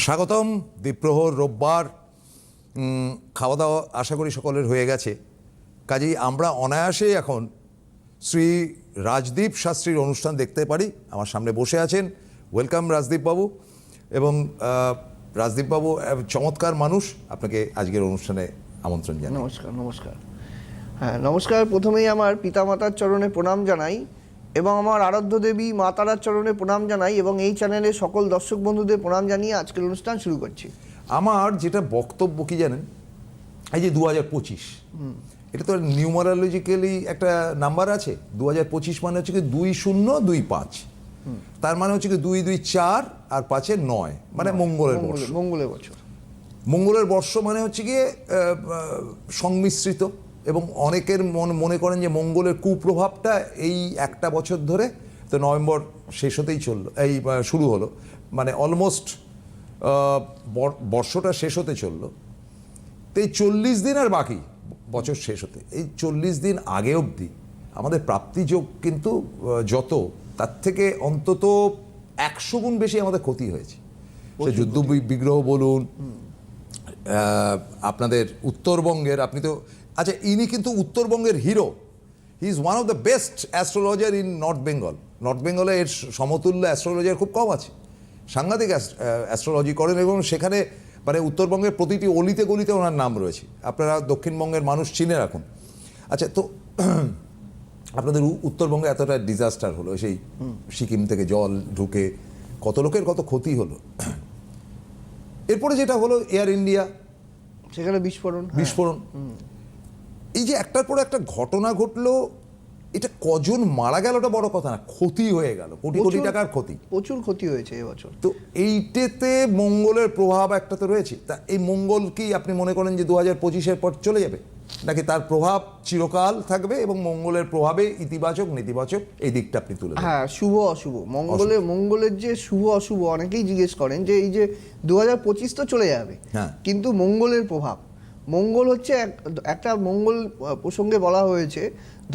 স্বাগতম দ্বীপ্রহর রোববার। খাওয়া দাওয়া আশা করি সকলের হয়ে গেছে, কাজেই আমরা অনায়াসে এখন শ্রী রাজদীপ শাস্ত্রীর অনুষ্ঠান দেখতে পারি। আমার সামনে বসে আছেন, ওয়েলকাম রাজদীপ বাবু। এবং রাজদীপ বাবু চমৎকার মানুষ, আপনাকে আজকের অনুষ্ঠানে আমন্ত্রণ জানাই। নমস্কার। নমস্কার। হ্যাঁ, নমস্কার। প্রথমেই আমার পিতামাতার চরণে প্রণাম জানাই এবং আমার আরাধ্য দেবী মা তারার চরণে প্রণাম জানাই এবং এই চ্যানেলের সকল দর্শক বন্ধুদের প্রণাম জানিয়ে আজকের অনুষ্ঠান শুরু করছি। আমার যেটা বক্তব্য কি জানেন, এই যে 2025, এটা তো নিউমারোলজিক্যালি একটা নাম্বার আছে। 2025 মানে হচ্ছে কি 2025, তার মানে হচ্ছে কি 2-2-4 আর 5-9, মানে মঙ্গলের বর্ষ। মঙ্গলের বছর, মঙ্গলের বর্ষ মানে হচ্ছে গিয়ে সংমিশ্রিত, এবং অনেকের মনে করেন যে মঙ্গলের কুপ্রভাবটা এই একটা বছর ধরে, তো নভেম্বর শেষ হতেই চললো, এই শুরু হলো, মানে অলমোস্ট বর্ষটা শেষ হতে চললো। তো এই 40 দিন আর বাকি বছর শেষ হতে, এই 40 দিন আগে অবধি আমাদের প্রাপ্তিযোগ কিন্তু যত, তার থেকে অন্তত 100 গুণ বেশি আমাদের ক্ষতি হয়েছে। সে যুদ্ধ বিগ্রহ বলুন, আপনাদের উত্তরবঙ্গের, আপনি তো আচ্ছা, ইনি কিন্তু উত্তরবঙ্গের hero. He is one of the best astrologer in north Bengal. North বেঙ্গলে এর সমতুল্য অ্যাস্ট্রোলজার খুব কম আছে। সাংঘাতিক অ্যাস্ট্রোলজি করেন, এবং সেখানে মানে উত্তরবঙ্গের প্রতিটি অলিতে গলিতে ওনার নাম রয়েছে। আপনারা দক্ষিণবঙ্গের মানুষ চিনে রাখুন। আচ্ছা, তো আপনাদের উত্তরবঙ্গে এতটা ডিজাস্টার হলো, সেই সিকিম থেকে জল ঢুকে কত লোকের কত ক্ষতি হলো। এরপরে যেটা হলো এয়ার ইন্ডিয়া, সেখানে বিস্ফোরণ। এই যে একটার পর একটা ঘটনা ঘটলো, এটা কজন মারা গেল ওটা বড় কথা না, ক্ষতি হয়ে গেল, কোটি কোটি টাকার ক্ষতি, প্রচুর ক্ষতি হয়েছে এবছর। তো এইটাতে মঙ্গলের প্রভাব একটা তো রয়েছে। তা এই মঙ্গল কি আপনি মনে করেন যে 2025-এর পর চলে যাবে, নাকি তার প্রভাব চিরকাল থাকবে এবং মঙ্গলের প্রভাবে ইতিবাচক নেতিবাচক এই দিকটা আপনি তুলে ধরুন? হ্যাঁ, শুভ অশুভ মঙ্গলের যে শুভ অশুভ অনেকেই জিজ্ঞেস করেন যে এই যে 2025 তো চলে যাবে, কিন্তু মঙ্গলের প্রভাব, মঙ্গল হচ্ছে একটা মঙ্গল প্রসঙ্গে বলা হয়েছে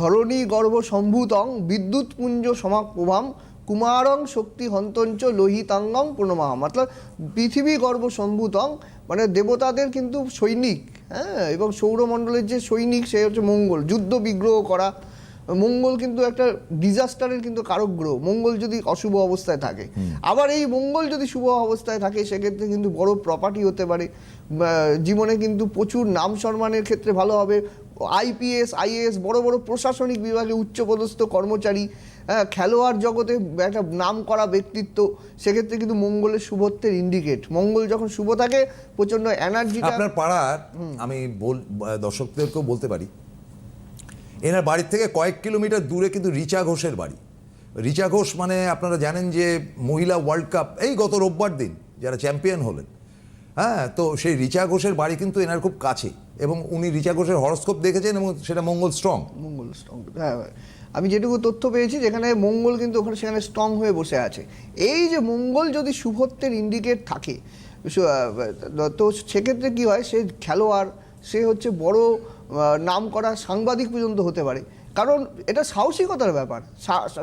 ধরণী গর্ভ সম্ভূতং বিদ্যুৎ পুঞ্জ সমাপ্রভাম কুমারং শক্তি হন্তঞ্চ লোহিতাঙ্গম প্রণমাম। অর্থাৎ পৃথিবী গর্ভ সম্ভূতং মানে দেবতাদের কিন্তু সৈনিক, হ্যাঁ, এবং সৌরমণ্ডলের যে সৈনিক সে হচ্ছে মঙ্গল। যুদ্ধ বিগ্রহ করা, মঙ্গল কিন্তু একটা ডিজাস্টারের কিন্তু কারক গ্রহ মঙ্গল যদি অশুভ অবস্থায় থাকে। আবার এই মঙ্গল যদি শুভ অবস্থায় থাকে সেক্ষেত্রে কিন্তু বড় প্রপার্টি হতে পারে, জীবনে কিন্তু প্রচুর নাম সম্মানের ক্ষেত্রে ভালো হবে। IPS IAS বড় বড় প্রশাসনিক বিভাগে উচ্চপদস্থ কর্মচারী, খেলোয়াড় জগতে একটা নাম করা ব্যক্তিত্ব, সেক্ষেত্রে কিন্তু মঙ্গলের শুভত্বের ইন্ডিকেট। মঙ্গল যখন শুভ থাকে প্রচন্ড এনার্জি। আপনার পাড়ার আমি দর্শকদেরকেও বলতে পারি, এনার বাড়ির থেকে কয়েক কিলোমিটার দূরে কিন্তু রিচা ঘোষের বাড়ি। রিচা ঘোষ মানে আপনারা জানেন যে মহিলা ওয়ার্ল্ড কাপ এই গত রোববার দিন যারা চ্যাম্পিয়ন হলেন, হ্যাঁ, তো সেই রিচা ঘোষের বাড়ি কিন্তু এনার খুব কাছে, এবং উনি রিচা ঘোষের হরস্কোপ দেখেছেন এবং সেটা মঙ্গল স্ট্রং। হ্যাঁ, আমি যেটুকু তথ্য পেয়েছি যেখানে মঙ্গল কিন্তু ওখানে সেখানে স্ট্রং হয়ে বসে আছে। এই যে মঙ্গল যদি শুভত্বের ইন্ডিকেট থাকে, তো সেক্ষেত্রে কি হয়, সে খেলোয়াড়, সে হচ্ছে বড় নাম করা সাংবাদিক পর্যন্ত হতে পারে। কারণ এটা সাহসিকতার ব্যাপার,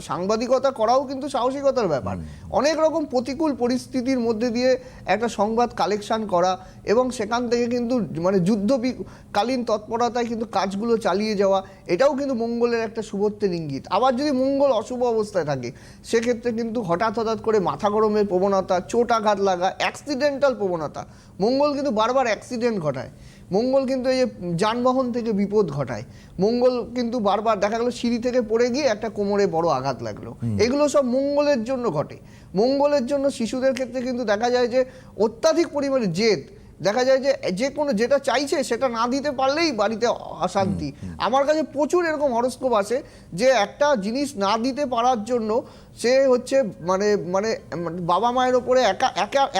সাংবাদিকতা করাও কিন্তু সাহসিকতার ব্যাপার। অনেক রকম প্রতিকূল পরিস্থিতির মধ্যে দিয়ে একটা সংবাদ কালেকশন করা এবং সেখান থেকে কিন্তু মানে যুদ্ধকালীন তৎপরতায় কিন্তু কাজগুলো চালিয়ে যাওয়া, এটাও কিন্তু মঙ্গলের একটা শুভত্বের ইঙ্গিত। আবার যদি মঙ্গল অশুভ অবস্থায় থাকে সেক্ষেত্রে কিন্তু হঠাৎ করে মাথা গরমের প্রবণতা, চোট আঘাত লাগা, অ্যাক্সিডেন্টাল প্রবণতা। মঙ্গল কিন্তু বারবার অ্যাক্সিডেন্ট ঘটায়। মঙ্গল কিন্তু এই যে যানবাহন থেকে বিপদ ঘটায়। মঙ্গল কিন্তু বারবার দেখা গেল সিঁড়ি থেকে পড়ে গিয়ে একটা কোমরে বড় আঘাত লাগলো, এগুলো সব মঙ্গলের জন্য ঘটে। মঙ্গলের জন্য শিশুদের ক্ষেত্রে কিন্তু দেখা যায় যে অত্যাধিক পরিমাণে জেদ, দেখা যায় যে কোনো যেটা চাইছে সেটা না দিতে পারলেই বাড়িতে অশান্তি। আমার কাছে প্রচুর এরকম হরস্কোপ আছে যে একটা জিনিস না দিতে পারার জন্য সে হচ্ছে মানে মানে বাবা মায়ের ওপরে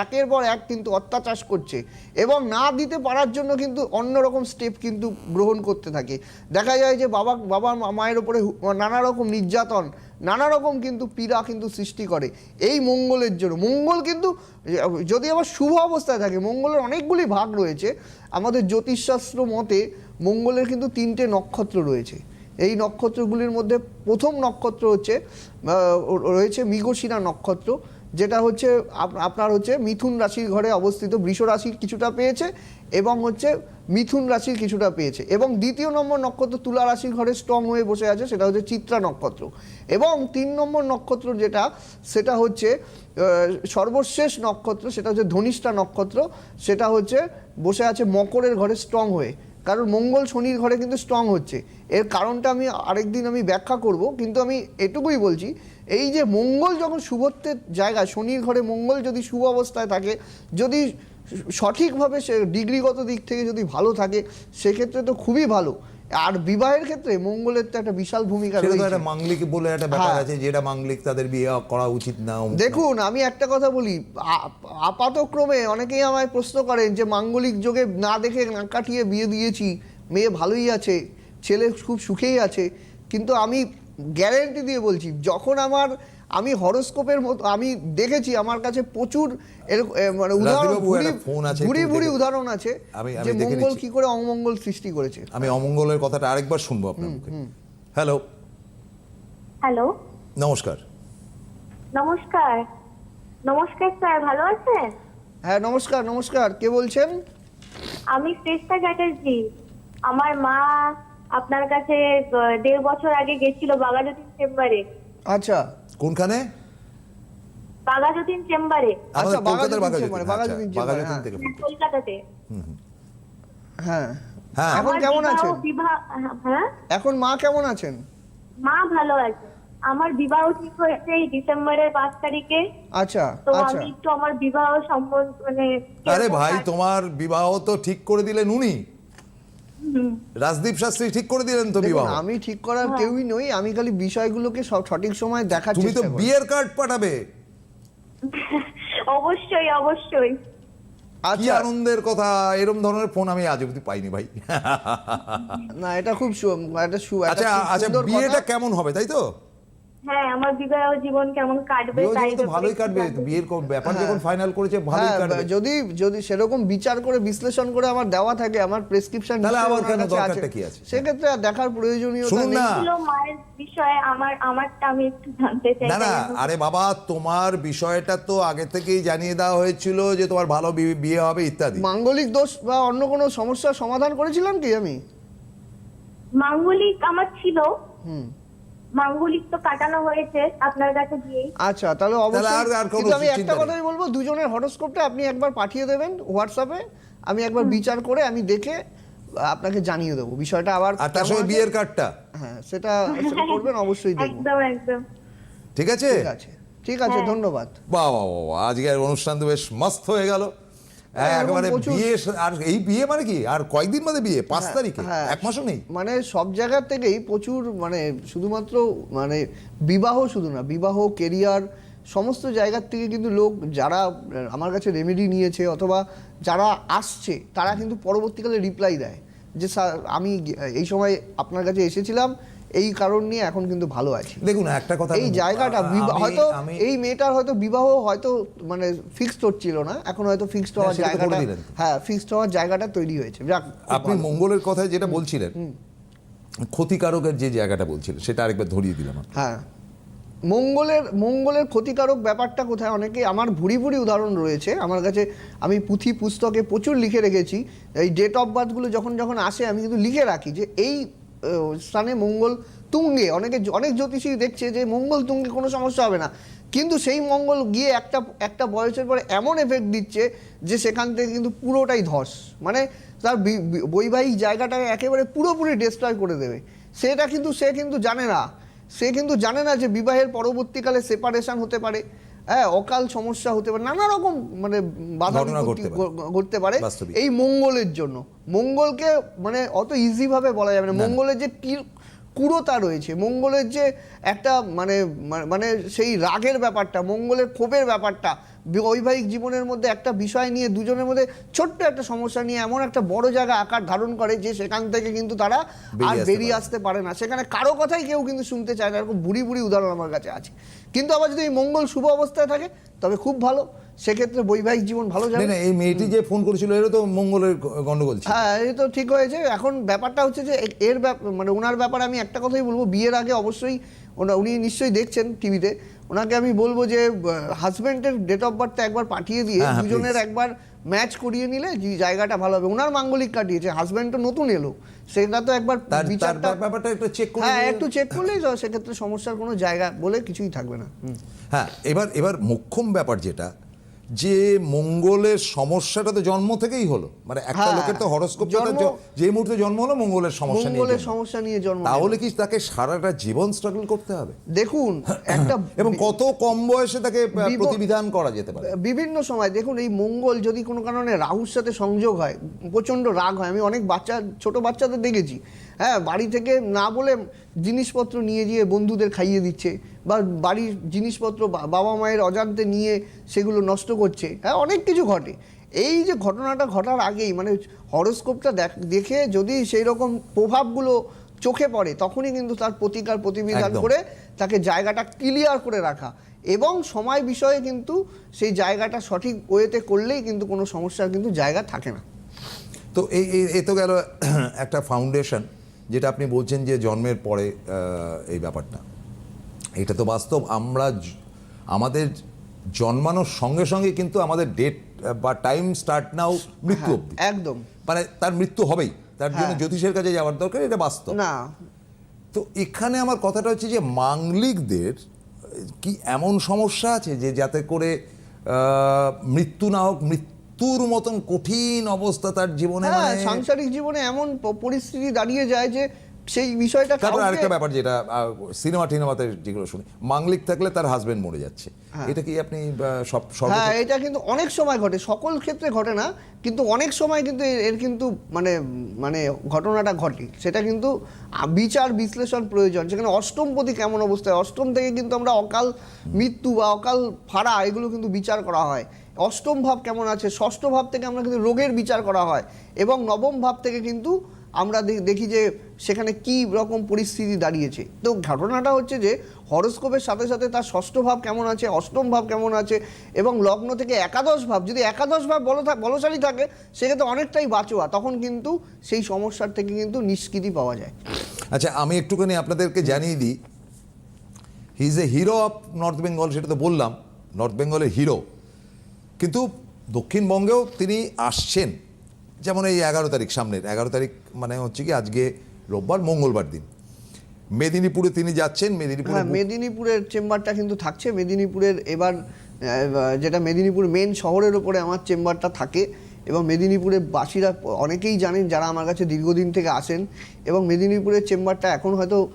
একের পর এক কিন্তু অত্যাচার করছে, এবং না দিতে পারার জন্য কিন্তু অন্যরকম স্টেপ কিন্তু গ্রহণ করতে থাকে। দেখা যায় যে বাবা মায়ের ওপরে নানা রকম নির্যাতন, নানা রকম কিন্তু পীড়া কিন্তু সৃষ্টি করে এই মঙ্গলের জন্য। মঙ্গল কিন্তু যদি আবার শুভ অবস্থায় থাকে, মঙ্গলের অনেকগুলি ভাগ রয়েছে। আমাদের জ্যোতিষশাস্ত্র মতে মঙ্গলের কিন্তু 3টে নক্ষত্র রয়েছে। এই নক্ষত্রগুলির মধ্যে প্রথম নক্ষত্র রয়েছে মৃগশিরা নক্ষত্র, যেটা হচ্ছে আপনার হচ্ছে মিথুন রাশির ঘরে অবস্থিত, বৃষ রাশির কিছুটা পেয়েছে এবং হচ্ছে মিথুন রাশির কিছুটা পেয়েছে, এবং দ্বিতীয় নম্বর নক্ষত্র তুলা রাশির ঘরে স্ট্রং হয়ে বসে আছে, সেটা হচ্ছে চিত্রা নক্ষত্র, এবং 3 নম্বর নক্ষত্র যেটা সেটা হচ্ছে সর্বশেষ নক্ষত্র, সেটা হচ্ছে ধনিষ্ঠা নক্ষত্র, সেটা হচ্ছে বসে আছে মকরের ঘরে স্ট্রং হয়ে। কারণ মঙ্গল শনির ঘরে কিন্তু স্ট্রং হচ্ছে, এর কারণটা আমি আরেকদিন আমি ব্যাখ্যা করব, কিন্তু আমি এটুকুই বলছি, এই যে মঙ্গল যখন শুভত্বের জায়গায়, শনির ঘরে মঙ্গল যদি শুভ অবস্থায় থাকে, যদি সঠিকভাবে সে ডিগ্রিগত দিক থেকে যদি ভালো থাকে, সেক্ষেত্রে তো খুবই ভালো। আর বিবাহের ক্ষেত্রে মঙ্গলের তো একটা বিশাল ভূমিকা সেটা তো রয়েছে। একটা মাঙ্গলিক বলে একটা ব্যাপার হ্যাঁ। আছে, যেটা মাঙ্গলিক তাদের বিয়ে করা উচিত না। দেখুন, আমি একটা কথা বলি, আপাতক্রমে অনেকেই আমায় প্রশ্ন করেন যে মাঙ্গলিক যোগে না দেখে নাক কাটিয়ে বিয়ে দিয়েছি, মেয়ে ভালোই আছে, ছেলে খুব সুখেই আছে, কিন্তু আমি গ্যারেন্টি দিয়ে বলছি, যখন আমি হরোস্কোপের মতো আমি দেখেছি, আমার কাছে প্রচুর মানে উদাহরণ, রাজদীপবাবু, একটা ফোন আছে, ভুরি একটু ভুরি দেখে- উদাহরণ আছে আমি যে দেখে মঙ্গল নিচ্ছি। কি করে অমঙ্গল সৃষ্টি করেছে। আমি অমঙ্গলের কথাটা আরেকবার শুনবো আপনার মুখে। হ্যালো, হ্যালো, নমস্কার। নমস্কার। নমস্কার স্যার, ভালো আছেন? হ্যাঁ নমস্কার, নমস্কার, কে বলছেন? আমি শ্রেষ্ঠা চ্যাটার্জি। আমার মা আপনার কাছে 1.5 বছর আগে গেছিল বাঘাযতীন চেম্বারে। আচ্ছা কোনখানে? বাঘাযতীন চেম্বারে, আমাদের আচ্ছা, কলকাতার বাঘাযতীন বাঘাযতীন, বাঘাযতীন আচ্ছা, চেম্বার, বাঘাযতীন হ্যাঁ। থেকে ফোন। কলকাতাতে। হ্যাঁ, হ্যাঁ। এখন আমার কেমন বিবাহ আছেন? হ্যাঁ, এখন মা কেমন আছেন? মা ভালো আছে। আমার বিবাহ ঠিক হয়েছে এই ডিসেম্বরের 5 তারিখে। আচ্ছা তো আচ্ছা, আমি একটু আমার বিবাহ সম্বন্ধ মানে আরে ভাই, তোমার বিবাহ তো ঠিক করে দিলেন উনি, হুম। রাজদীপ শাস্ত্রী ঠিক করে দিলেন তো দেখুন, বিবাহ। আমি ঠিক করার কেউই নই, আমি খালি বিষয়গুলোকে সঠিক সময় দেখার তুমি তো চেষ্টা করি। বিয়ের কার্ড পাঠাবে, অবশ্যই অবশ্যই। কি আচ্ছা, আনন্দের কথা। এরকম ধরনের ফোন আমি আজ অবধি পাইনি ভাই। না এটা খুব একটা আচ্ছা খুব আচ্ছা, সুন্দর বিয়েটা কথা। কেমন হবে তাই তো? হ্যাঁ, আমার বিবাহ জীবন কেমন কাটবে বিবাহ তাই জীবন তো ভালোই কাটবে, বিয়ের ব্যাপার যখন ফাইনাল করেছে ভালোই হ্যাঁ, কাটবে। যদি সেরকম বিচার করে বিশ্লেষণ করে আমার দেওয়া থাকে, আমার প্রেসক্রিপশন তাহলে আবার কেন, দরকারটা কি আছে? সেক্ষেত্রে আর দেখার প্রয়োজনীয়তা শুনুন নেই। না। ছিল মায়ের বিষয়ে আমারটা আমি একটু জানতে চাই। না না, আরে বাবা, তোমার বিষয়টা তো আগে থেকেই জানিয়ে দেওয়া হয়েছিল যে তোমার ভালো বিয়ে হবে ইত্যাদি। মাঙ্গলিক দোষ বা অন্য কোনো সমস্যার সমাধান করেছিলাম কি আমি? মাঙ্গলিক আমার ছিল, হুম, মাঙ্গলিক তো কাটানো হয়েছে আপনার কাছে গিয়েই। আচ্ছা, তাহলে অবশ্যই। আর কোনো কিন্তু আমি চিন্তা একটা নেই। কথাই বলবো, দুজনের হরোস্কোপটা আপনি একবার পাঠিয়ে দেবেন হোয়াটসঅ্যাপে, আমি একবার বিচার করে আমি দেখে আপনাকে জানিয়ে দেবো বিষয়টা। আবার আর তার কেমন সঙ্গে আছে? বিয়ের কার্ডটা, হ্যাঁ, সেটা করবেন, অবশ্যই দেখবো। একদম একদম। ঠিক আছে? ঠিক আছে, ঠিক আছে, হ্যাঁ। ধন্যবাদ। বাহ বাহ বাহ বাহ, আজকের অনুষ্ঠান তো বেশ মস্ত হয়ে গেল। হ্যাঁ, এরকম একেবারে প্রচুর- বিয়ে, আর এই বিয়ে মানে কি, আর কয়েকদিন বাদে বিয়ে, 5 তারিখে, হ্যাঁ, এক মাসও নেই। মানে সব জায়গার থেকেই প্রচুর, মানে শুধুমাত্র মানে বিবাহ শুধু না, বিবাহ, কেরিয়ার, সমস্ত জায়গার থেকে কিন্তু লোক যারা আমার কাছে রেমেডি নিয়েছে অথবা যারা আসছে, তারা কিন্তু পরবর্তীকালে রিপ্লাই দেয় যে স্যার আমি এই সময় আপনার কাছে এসেছিলাম, এই কারণ নিয়ে এখন কিন্তু ভালো আছি। দেখুন একটা কথা, এই জায়গাটা হয়তো এই মেয়েটার হয়তো বিবাহ হয়তো মানে ফিক্সড হচ্ছিল না, এখন হয়তো ফিক্সড হওয়ার সেটা তো করে জায়গাটা, দিলেন। হ্যাঁ ফিক্সড হওয়ার জায়গাটা তৈরি হয়েছে। যাক, খুব আপনি ভালো। মঙ্গলের কথায় যেটা বলছিলেন, ক্ষতিকারকের যে জায়গাটা বলছিলেন, সেটা আরেকবার ধরিয়ে দিলাম। হ্যাঁ, মঙ্গলের ক্ষতিকারক ব্যাপারটা কোথায়, অনেকে আমার ভুরি ভুরি উদাহরণ রয়েছে আমার কাছে, আমি পুঁথি পুস্তকে প্রচুর লিখে রেখেছি। এই ডেট অফ বার্থগুলো যখন যখন আসে আমি কিন্তু লিখে রাখি যে এই স্থানে মঙ্গল তুঙ্গে, অনেক জ্যোতিষী দেখছে যে মঙ্গল তুঙ্গে কোনো সমস্যা হবে না, কিন্তু সেই মঙ্গল গিয়ে একটা বয়সের পরে এমন এফেক্ট দিচ্ছে যে সেখান থেকে কিন্তু পুরোটাই ধস, মানে তার বৈবাহিক জায়গাটাকে একেবারে পুরোপুরি ডিস্ট্রয় করে দেবে। সে কিন্তু জানে না যে বিবাহের পরবর্তীকালে সেপারেশন হতে পারে, হ্যাঁ, অকাল সমস্যা হতে পারে, নানা রকম মানে বাধা ঘটনা বিপত্তি ঘটতে পারে। ঘটতে পারে বাস্তবিক। এই মঙ্গলের জন্য। মঙ্গলকে মানে অত ইজি ভাবে বলা যাবে না, মঙ্গলের যে কুড়তা রয়েছে, মঙ্গলের যে একটা মানে মানে সেই রাগের ব্যাপারটা, মঙ্গলের ক্ষোভের ব্যাপারটা, বৈবাহিক জীবনের মধ্যে একটা বিষয় নিয়ে দুজনের মধ্যে ছোট্ট একটা সমস্যা নিয়ে এমন একটা বড় জায়গা আকার ধারণ করে যে সেখান থেকে কিন্তু তারা আর বেরিয়ে আসতে পারে না, সেখানে কারো কথাই কেউ কিন্তু শুনতে চায় না। এরকম বুড়ি বুড়ি উদাহরণ আমার কাছে আছে। কিন্তু আবার যদি এই মঙ্গল শুভ অবস্থায় থাকে তবে খুব ভালো, সেক্ষেত্রে বৈবাহিক জীবন ভালো যাবে। না, এই মেয়েটি যে ফোন করেছিল এরও তো মঙ্গলের গন্ডগোল ছিল। হ্যাঁ, এই তো ঠিক হয়েছে। এখন ব্যাপারটা হচ্ছে যে মানে ওনার ব্যাপারে আমি একটা কথাই বলবো, বিয়ের আগে অবশ্যই উনি নিশ্চয়ই দেখছেন টিভিতে, ওনাকে আমি বলবো যে হাজবেন্ডের ডেট অফ বার্থটা একবার পাঠিয়ে দিয়ে হ্যাঁ, দুজনের please। একবার ম্যাচ করিয়ে নিলে যে জায়গাটা ভালো হবে। ওনার মাঙ্গলিক কাটিয়েছে, হাজবেন্ড তো নতুন এলো, সেটা তো একবার তার বিচারটা ব্যাপারটা একটু চেক করে হ্যাঁ নিলে- একটু চেক করলেই তো সেক্ষেত্রে সমস্যার কোনো জায়গা বলে কিছুই থাকবে না। হ্যাঁ, এবার মোক্ষম ব্যাপার যেটা, যে মঙ্গলের সমস্যাটা তো জন্ম থেকেই হলো, মানে একটা হ্যাঁ, লোকের তো হরোস্কোপ জন্ম- যে মুহূর্তে জন্ম হলো মঙ্গলের সমস্যা নিয়ে মঙ্গলের জন্ম। সমস্যা নিয়ে জন্ম তাহলে নেবে। কি তাকে সারাটা জীবন স্ট্রাগল করতে হবে? দেখুন একটা এবং কত কম বয়সে তাকে বিব- প্রতিবিধান করা যেতে পারে? বিভিন্ন সময় দেখুন, এই মঙ্গল যদি কোনো কারণে রাহুর সাথে সংযোগ হয়, প্রচণ্ড রাগ হয়। আমি অনেক ছোট বাচ্চাদের দেখেছি, হ্যাঁ, বাড়ি থেকে না বলে জিনিসপত্র নিয়ে গিয়ে বন্ধুদের খাইয়ে দিচ্ছে, বা বাড়ির জিনিসপত্র বাবা মায়ের অজান্তে নিয়ে সেগুলো নষ্ট করছে, হ্যাঁ, অনেক কিছু ঘটে। এই যে ঘটনাটা ঘটার আগেই মানে হরোস্কোপটা দেখে যদি সেই রকম প্রভাবগুলো চোখে পড়ে, তখনই কিন্তু তার প্রতিবিধান একদম। করে তাকে জায়গাটা ক্লিয়ার করে রাখা, এবং সময় বিষয়ে কিন্তু সেই জায়গাটা সঠিক ওয়েতে করলেই কিন্তু কোনো সমস্যার কিন্তু জায়গা থাকে না। তো এই তো গেল একটা ফাউন্ডেশন, যেটা আপনি বলছেন যে জন্মের পরে এই ব্যাপারটা, এটা তো বাস্তব। আমাদের জন্মানোর সঙ্গে সঙ্গে কিন্তু আমাদের ডেট বা টাইম স্টার্ট নাও মৃত্যু অবধি, একদম মানে তার মৃত্যু হবেই, তার জন্য হ্যাঁ। জ্যোতিষের কাছে যাওয়ার দরকার, এটা বাস্তব। না, তো এখানে আমার কথাটা হচ্ছে যে মাঙ্গলিকদের কি এমন সমস্যা আছে যে যাতে করে মৃত্যু না হোক, মৃত্যুর মতন কঠিন অবস্থা তার জীবনে, হ্যাঁ, মানে সাংসারিক জীবনে এমন পরিস্থিতি দাঁড়িয়ে যায় যে সেই বিষয়টা তারপর কাউকে- আরেকটা ব্যাপার যেটা টিনেমাতে যেগুলো শুনি, মাঙ্গলিক থাকলে তার হাজবেন্ড মরে যাচ্ছে, এটা কি আপনি হ্যাঁ, এটা কিন্তু অনেক সময় ঘটে, সকল ক্ষেত্রে ঘটে না, কিন্তু অনেক সময় কিন্তু এর কিন্তু মানে মানে ঘটনাটা ঘটে, সেটা কিন্তু বিচার বিশ্লেষণ প্রয়োজন। সেখানে অষ্টমপতি কেমন অবস্থায়, অষ্টম থেকে কিন্তু আমরা অকাল মৃত্যু বা অকাল ফাড়া এগুলো কিন্তু বিচার করা হয়। অষ্টম ভাব কেমন আছে, ষষ্ঠ ভাব থেকে আমরা কিন্তু রোগের বিচার করা হয়, এবং নবম ভাব থেকে কিন্তু আমরা দেখি যে সেখানে কি রকম পরিস্থিতি দাঁড়িয়েছে। তো ঘটনাটা হচ্ছে যে হরোস্কোপের সাথে সাথে তার ষষ্ঠ ভাব কেমন আছে, অষ্টম ভাব কেমন আছে, এবং লগ্ন থেকে একাদশ ভাব, যদি একাদশ ভাব বলশালী থাকে সেক্ষেত্রে অনেকটাই বাঁচোয়া, তখন কিন্তু সেই সমস্যার থেকে কিন্তু নিষ্কৃতি পাওয়া যায়। আচ্ছা, আমি একটুখানি আপনাদেরকে জানিয়ে দিই, he is a hero of north Bengal, সেটা তো বললাম, নর্থ বেঙ্গলের হিরো, কিন্তু দক্ষিণবঙ্গেও তিনি আসছেন। যেমন এই 11 তারিখ, সামনের 11 তারিখ মানে হচ্ছে কি আজকে রোববার, মঙ্গলবার দিন মেদিনীপুরে তিনি যাচ্ছেন। হ্যাঁ, মেদিনীপুরের চেম্বারটা কিন্তু থাকছে। মেদিনীপুরের এবার যেটা মেদিনীপুর মেন শহরের ওপরে আমার চেম্বারটা থাকে, এবং মেদিনীপুরের বাসীরা অনেকেই জানেন যারা আমার কাছে দীর্ঘদিন থেকে আসেন, এবং মেদিনীপুরের চেম্বারটা এখন হয়তো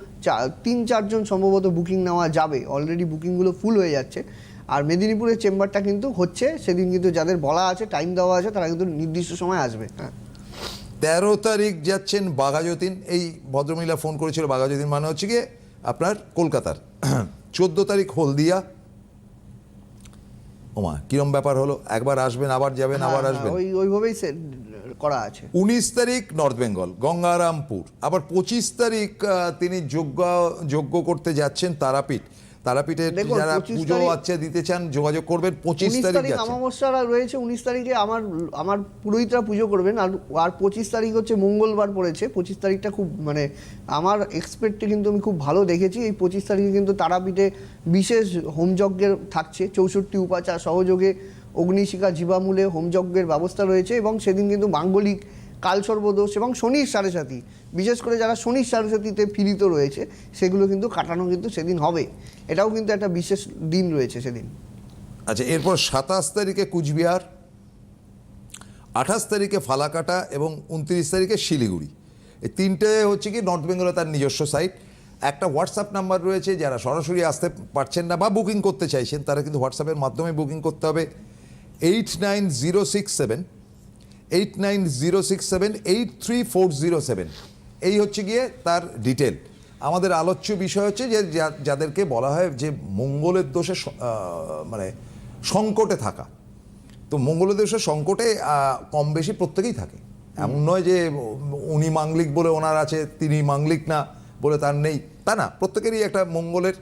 3-4 জন সম্ভবত বুকিং নেওয়া যাবে, অলরেডি বুকিংগুলো ফুল হয়ে যাচ্ছে। আর মেদিনীপুরের চেম্বারটা কিন্তু হচ্ছে, সেদিন কিন্তু যাদের বলা আছে, টাইম দেওয়া আছে, তারা কিন্তু নির্দিষ্ট সময় আসবে। হ্যাঁ, 13 তারিখ যাচ্ছেন বাঘাযতীন। এই ভদ্রমহিলা ফোন করেছিল, বাঘাযতীন মানে হচ্ছে গিয়ে আপনার কলকাতার। 14 তারিখ হলদিয়া। ওমা, কিরম ব্যাপার হলো, একবার আসবেন আবার যাবেন আবার আসবেন। ওইভাবেই করা আছে। 19 তারিখ নর্থ বেঙ্গল, গঙ্গারামপুর। আবার 25 তারিখ তিনি যজ্ঞ করতে যাচ্ছেন তারাপীঠের দেখুন, যারা 25 পুজো তারিখ- আচ্ছা দিতে চান যোগাযোগ করবেন। 25 19 তারিখ তারিখ যাচ্ছেন। অমাবস্যা রয়েছে, 19 তারিখে আমার পুরোহিতরা পুজো করবেন, আর 25 তারিখ হচ্ছে মঙ্গলবার পড়েছে। 25 তারিখটা খুব মানে আমার এক্সপেক্টে কিন্তু আমি খুব ভালো দেখেছি। এই 25 তারিখে কিন্তু তারাপীঠে বিশেষ হোমযজ্ঞের থাকছে, 64 উপাচার সহযোগে অগ্নিশিখা জীবামূলে হোমযজ্ঞের ব্যবস্থা রয়েছে, এবং সেদিন কিন্তু মাঙ্গলিক কালসর্বদোষ এবং শনির সাড়ে-সাতি, বিশেষ করে যারা শনির সাড়ে-সাতিতে পীড়িত রয়েছে সেগুলো কিন্তু কাটানো কিন্তু সেদিন হবে। এটাও কিন্তু একটা বিশেষ দিন রয়েছে সেদিন। আচ্ছা, এরপর 27 তারিখে কুচবিহার, 28 তারিখে ফালাকাটা এবং 29 তারিখে শিলিগুড়ি। এই তিনটে হচ্ছে কি নর্থ বেঙ্গলে তার নিজস্ব সাইট। একটা হোয়াটসঅ্যাপ নাম্বার রয়েছে, যারা সরাসরি আসতে পারছেন না বা বুকিং করতে চাইছেন তারা কিন্তু হোয়াটসঅ্যাপের মাধ্যমে বুকিং করতে হবে। 8906783407। এই হচ্ছে গিয়ে তার ডিটেল। আমাদের আলোচ্য বিষয় হচ্ছে যে যাদেরকে বলা হয় যে মঙ্গলের দোষে মানে সংকটে থাকা, তো মঙ্গলের দোষে সংকটে কম বেশি প্রত্যেকেই থাকে। এমন নয় যে উনি মাঙ্গলিক বলে ওনার আছে, তিনি মাঙ্গলিক না বলে তার নেই, তা না। প্রত্যেকেরই একটা মঙ্গলের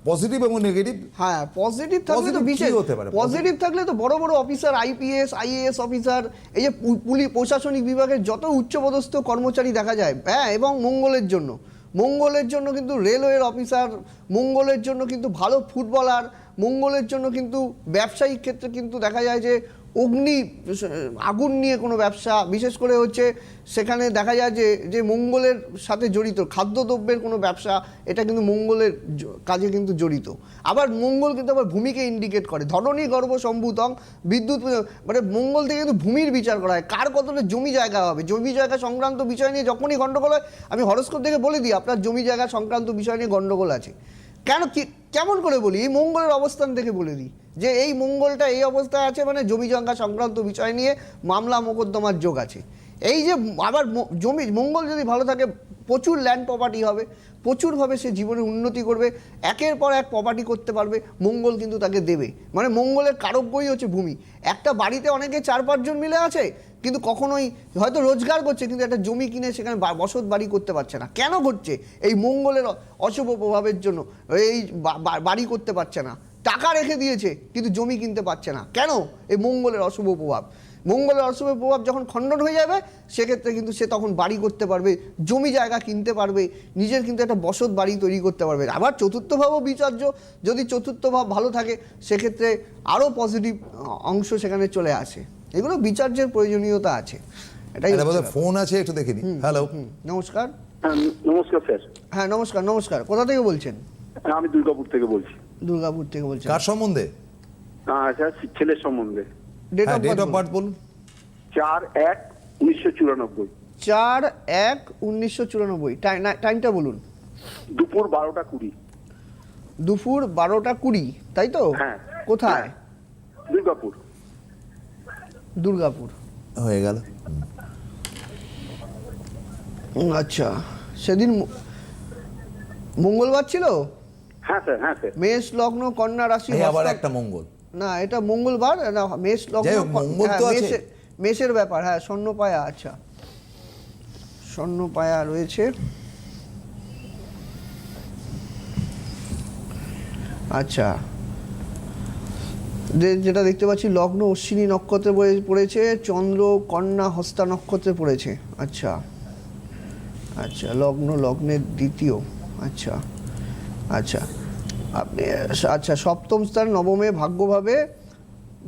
পজিটিভ এবং নেগেটিভ। হ্যাঁ, পজিটিভ থাকলে তো Positive কি বিশেষ হতে পারে? পজিটিভ থাকলে তো বড় বড় অফিসার, আইপিএস আইএএস অফিসার, এই যে পুলিশ প্রশাসনিক বিভাগের যত উচ্চপদস্থ কর্মচারী দেখা যায়, হ্যাঁ, এবং মঙ্গলের জন্য মঙ্গলের জন্য কিন্তু রেলওয়ের অফিসার, মঙ্গলের জন্য কিন্তু ভালো ফুটবলার, মঙ্গলের জন্য কিন্তু ব্যবসায়িক ক্ষেত্রে কিন্তু দেখা যায় যে আগুন নিয়ে কোনো ব্যবসা, বিশেষ করে হচ্ছে সেখানে দেখা যায় যে মঙ্গলের সাথে জড়িত খাদ্যদ্রব্যের কোনো ব্যবসা, এটা কিন্তু মঙ্গলের কাজে কিন্তু জড়িত। আবার মঙ্গল কিন্তু আবার ভূমিকে ইন্ডিকেট করে, ধরণী গর্ভ সম্ভূতং বিদ্যুৎ, মানে মঙ্গল থেকে কিন্তু ভূমির বিচার করা হয়, কার কতটা জমি জায়গা হবে, জমি জায়গা সংক্রান্ত বিষয় নিয়ে যখনই গণ্ডগোল হয়, আমি হরস্কোপ থেকে বলে দিই আপনার জমি জায়গা সংক্রান্ত বিষয় নিয়ে গণ্ডগোল আছে। কেমন করে বলি, এই মঙ্গলের অবস্থান থেকে বলে দিই যে এই মঙ্গলটা এই অবস্থায় আছে, মানে জমি জায়গা সংক্রান্ত বিষয় নিয়ে মামলা মোকদ্দমার যোগ আছে। এই যে আবার মঙ্গল যদি ভালো থাকে, প্রচুর ল্যান্ড প্রপার্টি হবে, প্রচুরভাবে সে জীবনে উন্নতি করবে, একের পর এক প্রপার্টি করতে পারবে, মঙ্গল কিন্তু তাকে দেবে। মানে মঙ্গলের কারকই হচ্ছে ভূমি। একটা বাড়িতে অনেকে 4-5 জন মিলে আছে, কিন্তু কখনোই হয়তো রোজগার করছে, কিন্তু একটা জমি কিনে সেখানে বসত বাড়ি করতে পারছে না। কেন ঘটছে? এই মঙ্গলের অশুভ প্রভাবের জন্য এই বাড়ি করতে পারছে না। টাকা রেখে দিয়েছে কিন্তু জমি কিনতে পারছে না। কেন? এই মঙ্গলের অশুভ প্রভাব। মঙ্গলের অশুভ প্রভাব যখন খণ্ডন হয়ে যাবে, সেক্ষেত্রে কিন্তু সে তখন বাড়ি করতে পারবে, জমি জায়গা কিনতে পারবে, নিজের কিন্তু একটা বসত বাড়ি তৈরি করতে পারবে। আবার চতুর্থ ভাবও বিচার্য, যদি চতুর্থ ভাব ভালো থাকে সেক্ষেত্রে আরও পজিটিভ অংশ সেখানে চলে আসে। এগুলো বিচার্যের প্রয়োজনীয়তা আছে। এটাই ফোন আছে, একটু দেখে নিই। হ্যালো, নমস্কার। নমস্কার স্যার। হ্যাঁ নমস্কার। নমস্কার, কোথা থেকে বলছেন? আমি দুর্গাপুর থেকে বলছি। দুর্গাপুর থেকে বলছেন? কার সম্বন্ধে? স্যার ছেলের সম্বন্ধে। ডেট অফ বার্থ বলুন। 4/1/1994। 4/1/1994। টাইমটা বলুন। দুপুর 12টা 20। দুপুর 12টা 20, তাই তো? হ্যাঁ। কোথায়? দুর্গাপুর। দুর্গাপুর হয়ে গেল। আচ্ছা, সেদিন মঙ্গলবার ছিল? হ্যাঁ স্যার, হ্যাঁ স্যার। মেষ লগ্ন, কন্যা রাশি। আবার একটা মঙ্গল? না, এটা মঙ্গলবার না, মেষ লগ্ন, মঙ্গল তো আছে। মেষের ব্যাপার। হ্যাঁ, স্বর্ণপায়া। আচ্ছা, স্বর্ণপায়া রয়েছে। আচ্ছা, যেটা দেখতে পাচ্ছি লগ্ন অশ্বিনী নক্ষত্রে পড়েছে, চন্দ্র কন্যা হস্তা নক্ষত্রে পড়েছে। আচ্ছা আচ্ছা, লগ্নের দ্বিতীয়। আচ্ছা আচ্ছা, আপনি আচ্ছা সপ্তম স্থান নবমে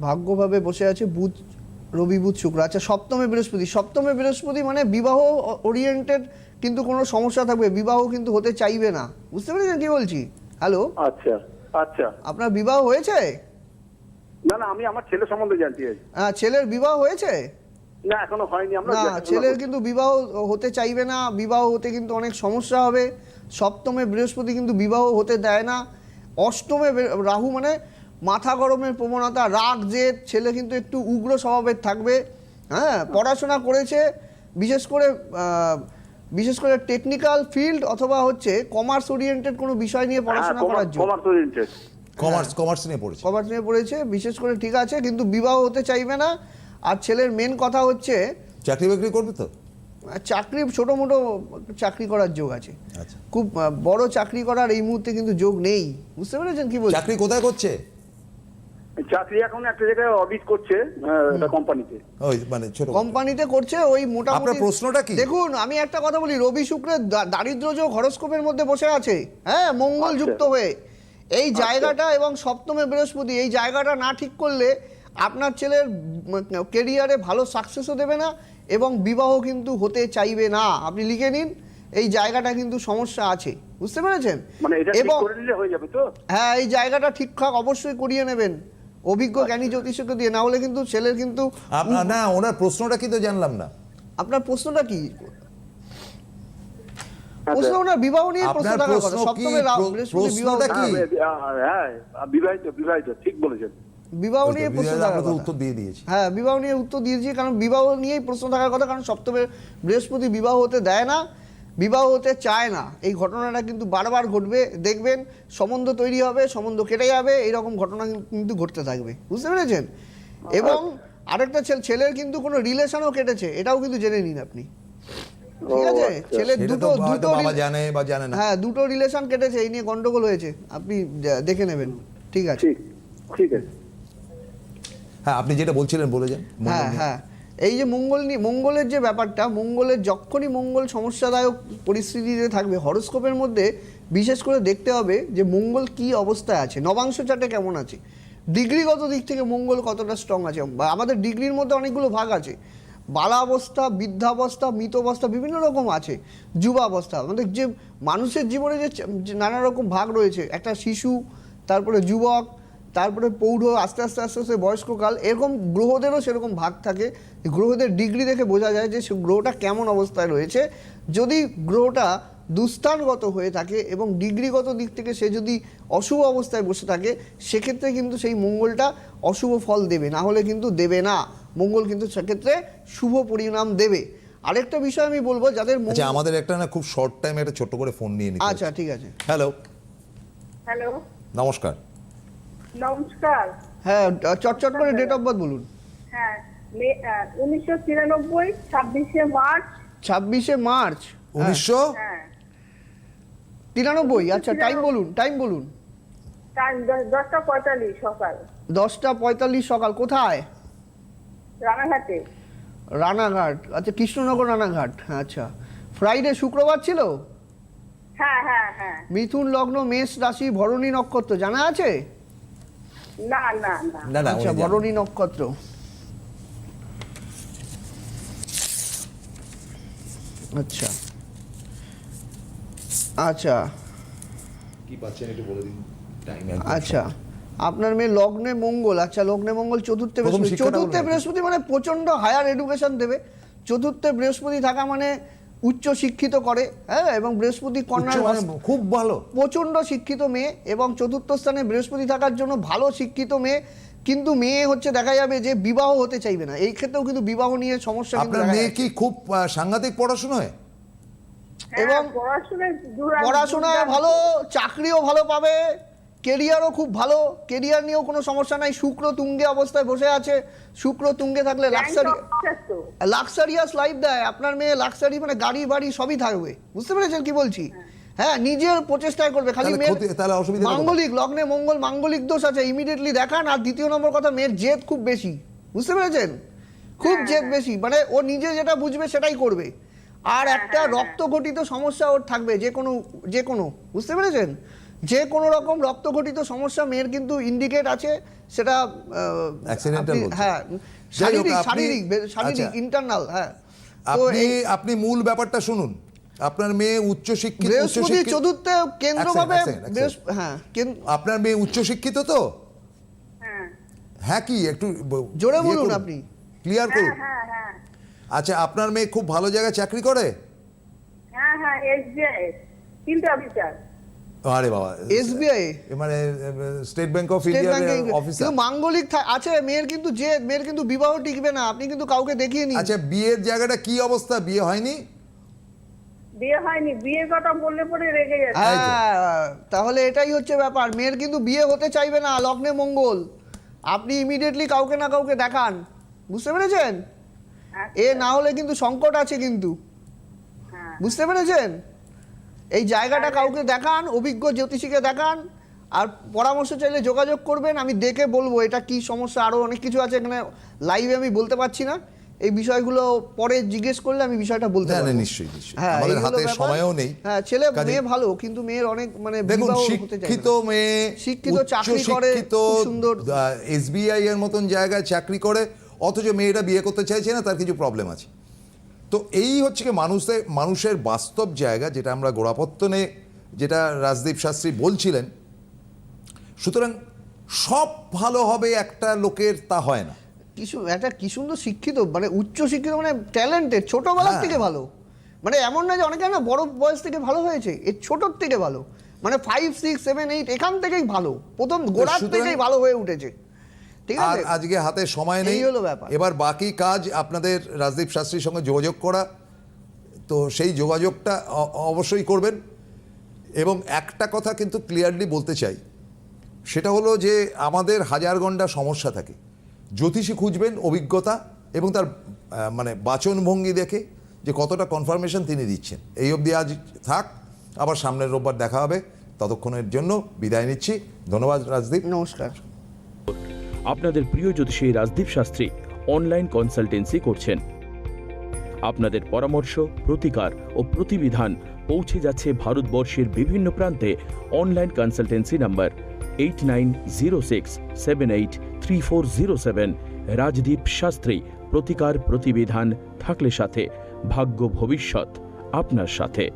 ভাগ্যভাবে বসে আছে বুধ, রবি বুধ শুক্র। আচ্ছা, সপ্তমে বৃহস্পতি মানে বিবাহ ওরিয়েন্টেড কিন্তু কোনো সমস্যা থাকবে, বিবাহ কিন্তু হতে চাইবে না। বুঝতে পেরেছেন কি বলছি? হ্যালো, আচ্ছা আচ্ছা। আপনার বিবাহ হয়েছে? না না, আমি আমার ছেলের সম্বন্ধে জানতে চাই। হ্যাঁ, ছেলের বিবাহ হয়েছে? না, এখনো হয়নি। আমরা না, ছেলের কিন্তু বিবাহ হতে চাইবে না, বিবাহ হতে কিন্তু অনেক সমস্যা হবে। সপ্তমে বৃহস্পতি কিন্তু বিবাহ হতে দেয় না। অষ্টমে রাহু মানে মাথা গরমের প্রবণতা, রাগ জেদ, ছেলে কিন্তু একটু উগ্র স্বভাবের থাকবে। হ্যাঁ, পড়াশোনা করেছে, বিশেষ করে টেকনিক্যাল ফিল্ড অথবা হচ্ছে কমার্স ওরিয়েন্টেড কোনো বিষয় নিয়ে পড়াশোনা করার জন্য। Commerce oriented. কমার্স নিয়ে পড়েছে। কমার্স নিয়ে পড়েছে, বিশেষ করে ঠিক আছে, কিন্তু বিবাহ হতে চাইবে না। আর ছেলের মেন কথা হচ্ছে চাকরি বাকরি করবে তো? চাকরি, ছোটো মোটো চাকরি করার যোগ আছে। আচ্ছা, খুব বড় চাকরি করার এই মুহূর্তে কিন্তু যোগ নেই। বুঝতে পেরেছেন কি বলছি? চাকরি কোথায় করছে? চাকরি এখন একটা জায়গায় অডিট করছে, একটা কোম্পানিতে। ওই মানে ছোট কোম্পানিতে করছে, ওই মোটামুটি। আপনার প্রশ্নটা কি? দেখুন, আমি একটা কথা বলি, রবি শুক্রের দারিদ্র যোগ হরস্কোপের মধ্যে বসে আছে। হ্যাঁ, মঙ্গল যুক্ত হয়ে এই জায়গাটা, এবং সপ্তমে বৃহস্পতি, এই জায়গাটা না ঠিক করলে আপনার ছেলের কেরিয়ারে ভালো সাকসেসও দেবে না এবং বিবাহ কিন্তু হতে চাইবে না। আপনি লিখে নিন, এই জায়গাটা কিন্তু সমস্যা আছে। বুঝতে পেরেছেন? মানে এটা ঠিক এবং করে নিলে হয়ে যাবে তো? হ্যাঁ, এই জায়গাটা ঠিকঠাক অবশ্যই করিয়ে নেবেন অভিজ্ঞ জ্ঞানী জ্যোতিষকে দিয়ে, না হলে কিন্তু ছেলের কিন্তু। আপনার না, ওনার প্রশ্নটা কি তো জানলাম না। আপনার প্রশ্নটা কি? প্রশ্ন ওনার বিবাহ নিয়ে প্রশ্ন থাকার কথা। সপ্তমে বৃহস্পতি বিবাহ, হ্যাঁ, বিবাহিত, ঠিক বলেছেন। বিবাহ নিয়ে প্রশ্ন থাকার কথা। উত্তর দিয়ে দিয়েছি। হ্যাঁ, বিবাহ নিয়ে উত্তর দিয়েছি, কারণ বিবাহ নিয়েই প্রশ্ন থাকার কথা, কারণ সপ্তমে বৃহস্পতি বিবাহ হতে দেয় না, বিবাহ হতে চায় না। এই ঘটনাটা কিন্তু বারবার ঘটবে, দেখবেন সম্বন্ধ তৈরি হবে, সম্বন্ধ কেটে যাবে, এইরকম ঘটনা কিন্তু ঘটতে থাকবে। বুঝতে পেরেছেন? এবং আরেকটা ছেলের কিন্তু কোনো রিলেশনও কেটেছে, এটাও কিন্তু জেনে নিন আপনি। ঠিক আছে, ছেলের দুটো জানে বা জানে না। হ্যাঁ, দুটো রিলেশন কেটেছে, এই নিয়ে গন্ডগোল হয়েছে, আপনি দেখে নেবেন। ঠিক আছে, ঠিক আছে। হ্যাঁ, আপনি যেটা বলছিলেন বলে যান। হ্যাঁ হ্যাঁ, এই যে মঙ্গলের যে ব্যাপারটা, মঙ্গলের যখনই মঙ্গল সমস্যাদায়ক পরিস্থিতিতে থাকবে, হরোস্কোপের মধ্যে বিশেষ করে দেখতে হবে যে মঙ্গল কি অবস্থায় আছে, নবাংশ চার্টে কেমন আছে, ডিগ্রিগত দিক থেকে মঙ্গল কতটা স্ট্রং আছে। বা আমাদের ডিগ্রির মধ্যে অনেকগুলো ভাগ আছে, বালাবস্থা, বৃদ্ধাবস্থা, মৃতাবস্থা, বিভিন্ন রকম আছে, যুবাবস্থা। আমাদের যে মানুষের জীবনে যে নানা রকম ভাগ রয়েছে, একটা শিশু, তারপরে যুবক, তারপরে পৌঢ়, আস্তে আস্তে আস্তে আস্তে বয়স্ককাল, এরকম গ্রহদেরও সেরকম ভাগ থাকে। গ্রহদের ডিগ্রি দেখে বোঝা যায় যে সে গ্রহটা কেমন অবস্থায় রয়েছে। যদি গ্রহটা দুস্থানগত হয়ে থাকে এবং ডিগ্রিগত দিক থেকে সে যদি অশুভ অবস্থায় বসে থাকে, সেক্ষেত্রে কিন্তু সেই মঙ্গলটা অশুভ ফল দেবে, না হলে কিন্তু দেবে না। মঙ্গল কিন্তু সেক্ষেত্রে শুভ পরিণাম দেবে। আরেকটা বিষয় আমি বলবো, যাদের আচ্ছা আমাদের একটা না খুব শর্ট টাইম একটা ছোট্ট করে ফোন নিয়ে নিতে আচ্ছা ঠিক আছে। হ্যালো, হ্যালো, নমস্কার। নমস্কার। হ্যাঁ, চটচট করে ডেট অফ বার্থ বলুন। হ্যাঁ, 1993, 26শে মার্চ। 26শে মার্চ 1900 হ্যাঁ, 93। আচ্ছা, টাইম বলুন, টাইম বলুন। টাইম 10:45 সকাল, 10:45 সকাল। কোথায়? রানাঘাটে। রানাঘাট। আচ্ছা, কৃষ্ণনগর রানাঘাট। আচ্ছা, ফ্রাইডে শুক্রবার ছিল। হ্যাঁ হ্যাঁ হ্যাঁ। মিথুন লগ্ন, মেষ রাশি, ভরণী নক্ষত্র জানা আছে? না না না। না না আচ্ছা, উনি জানেন। ভরণী নক্ষত্র। আচ্ছা আচ্ছা কি পাচ্ছেন একটু বলে দিন টাইম। আচ্ছা, আপনার মেয়ে লগ্নে মঙ্গল। আচ্ছা, লগ্নে মঙ্গল চতুর্থে প্রথম বৃহস্পতি। শিক্ষাটা চতুর্থে বলুন। বৃহস্পতি মানে প্রচন্ড হায়ার এডুকেশন দেবে। চতুর্থে বৃহস্পতি থাকা মানে উচ্চ শিক্ষিত করে, হ্যাঁ, এবং বৃহস্পতি কন্যার খুব ভালো। প্রচণ্ড শিক্ষিত মেয়ে, এবং চতুর্থ স্থানে বৃহস্পতি থাকার জন্য ভালো শিক্ষিত মেয়ে। কিন্তু মেয়ে হচ্ছে দেখা যাবে যে বিবাহ হতে চাইবে না, এই ক্ষেত্রেও কিন্তু বিবাহ নিয়ে সমস্যা কিন্তু আপনার দেখা মেয়ে যাচ্ছে। কি খুব সাংঘাতিক পড়াশোনায়? এবং পড়াশোনায় পড়াশোনায় ভালো, চাকরিও ভালো পাবে, কেরিয়ারও খুব ভালো, কেরিয়ার নিয়েও কোনো সমস্যা নাই। শুক্র তুঙ্গে অবস্থায় বসে আছে, শুক্র তুঙ্গে থাকলে লাক্সারিয়াস লাইফ দেয়। আপনার মেয়ে লাক্সারি মানে গাড়ি বাড়ি সবই থাকবে, বুঝতে পেরেছেন কি বলছি? হ্যাঁ, নিজের প্রচেষ্টায় করবে। খালি তাহলে মেয়ের তাহলে অসুবিধা কোথায়? মাঙ্গলিক লগ্নে মঙ্গল মাঙ্গলিক দোষ আছে, ইমিডিয়েটলি দেখান। আর দ্বিতীয় নম্বর কথা, মেয়ের জেদ খুব বেশি, বুঝতে পেরেছেন? খুব জেদ বেশি, মানে ও নিজে যেটা বুঝবে সেটাই করবে। আর একটা রক্তঘটিত সমস্যা ওর থাকবে, যে কোনো বুঝতে পেরেছেন, যে কোনো রকম রক্তঘটিত সমস্যা মেয়ের কিন্তু ইন্ডিকেট আছে। সেটা Accidental বলছেন। হ্যাঁ, যাই হোক, শারীরিক আচ্ছা। ইন্টারনাল। হ্যাঁ, তো আপনি মূল ব্যাপারটা শুনুন। আপনার মেয়ে উচ্চশিক্ষিত। বৃহস্পতি চতুর্থে কেন্দ্রভাবে। হ্যাঁ, আপনার মেয়ে উচ্চশিক্ষিত তো? হ্যাঁ হ্যাঁ, কি একটু জোরে বলুন আপনি। ক্লিয়ার করুন। হ্যাঁ হ্যাঁ আচ্ছা, আপনার মেয়ে খুব ভালো জায়গায় চাকরি করে? হ্যাঁ হ্যাঁ, SBI ফিল্ড অফিসার। আরে বাবা, SBI মানে স্টেট ব্যাংক অফ স্টেট ইন্ডিয়ার ব্যাংকে অফিসার। কিন্তু মাঙ্গলিক আছে মেয়ের, কিন্তু যে মেয়ের কিন্তু বিবাহ টিকবে না। আপনি কিন্তু কাউকে দেখিয়ে নিন। আচ্ছা, বিয়ের জায়গাটা কি অবস্থা? বিয়ে হয়নি? বিয়ে হয়নি, বিয়ের কথা বললে পরে রেগে যাচ্ছে। হ্যাঁ, তাহলে এটাই হচ্ছে ব্যাপার। মেয়ের কিন্তু বিয়ে হতে চাইবে না, লগ্নে মঙ্গল। আপনি ইমিডিয়েটলি কাউকে না কাউকে দেখান, বুঝতে পেরেছেন? এ না হলে কিন্তু সংকট আছে কিন্তু, হ্যাঁ। বুঝতে পেরেছেন? এই জায়গাটা কাউকে দেখান, অভিজ্ঞ জ্যোতিষীকে দেখান, আর পরামর্শ চাইলে যোগাযোগ করবেন। আমি দেখে বলবো এটা কি সমস্যা। আরও অনেক কিছু আছে, এখানে লাইভে আমি বলতে পারছি না। এই বিষয়গুলো পরে জিজ্ঞেস করলে আমি বিষয়টা বলতে পারবো। নিশ্চয়ই নিশ্চয়ই। হ্যাঁ, আমাদের এইগুলো হাতে ব্যাপার। সময়ও নেই। হ্যাঁ, ছেলে কাজেই- মেয়ে ভালো, কিন্তু মেয়ের অনেক মানে দেখুন, বিবাহ হতে চায় শিক্ষিত না। মেয়ে, শিক্ষিত, চাকরি করে, উচ্চশিক্ষিত, খুব সুন্দর। SBI এর মতন জায়গায় চাকরি করে, অথচ মেয়েটা বিয়ে করতে চাইছে না, তার কিছু প্রবলেম আছে। তো এই হচ্ছে কি মানুষের বাস্তব জায়গা, যেটা আমরা গোড়াপত্তনে, যেটা রাজদীপ শাস্ত্রী বলছিলেন। সুতরাং সব ভালো হবে একটা লোকের, তা হয় না। একটা কি সুন্দর শিক্ষিত, মানে উচ্চ শিক্ষিত, মানে ট্যালেন্টেড, ছোটবেলার হ্যাঁ। থেকে ভালো। মানে এমন না যে অনেকে না বড় বয়স থেকে ভালো হয়েছে, এর ছোটর থেকে ভালো। মানে 5, 6, 7, 8 এখান থেকেই ভালো, প্রথম গোড়ার সুতরাং- থেকেই ভালো হয়ে উঠেছে। ঠিক আর আছে, আজকে হাতে সময় নেই। এই হলো ব্যাপার। এবার বাকি কাজ আপনাদের রাজদীপ শাস্ত্রীর সঙ্গে যোগাযোগ করা, তো সেই যোগাযোগটা অবশ্যই করবেন। এবং একটা কথা কিন্তু ক্লিয়ারলি বলতে চাই, সেটা হলো যে আমাদের হাজার গন্ডা সমস্যা থাকে। জ্যোতিষী খুঁজবেন অভিজ্ঞতা এবং তার মানে বাচনভঙ্গি দেখে যে কতটা কনফার্মেশন তিনি দিচ্ছেন। এই অবধি আজ থাক, আবার সামনের রোববার দেখা হবে। ততক্ষণের জন্য বিদায় নিচ্ছি। ধন্যবাদ রাজদীপ। নমস্কার। আপনাদের প্রিয় জ্যোতিষী রাজদীপ শাস্ত্রী অনলাইন কনসালটেন্সি করছেন। আপনাদের পরামর্শ, প্রতিকার ও প্রতিবিধান পৌঁছে যাচ্ছে ভারতবর্ষের বিভিন্ন প্রান্তে। Online consultancy number 8906783407। Rajdeep Shastri. প্রতিকার প্রতিবিধান থাকলে সাথে, ভাগ্য ভবিষ্যৎ আপনার সাথে।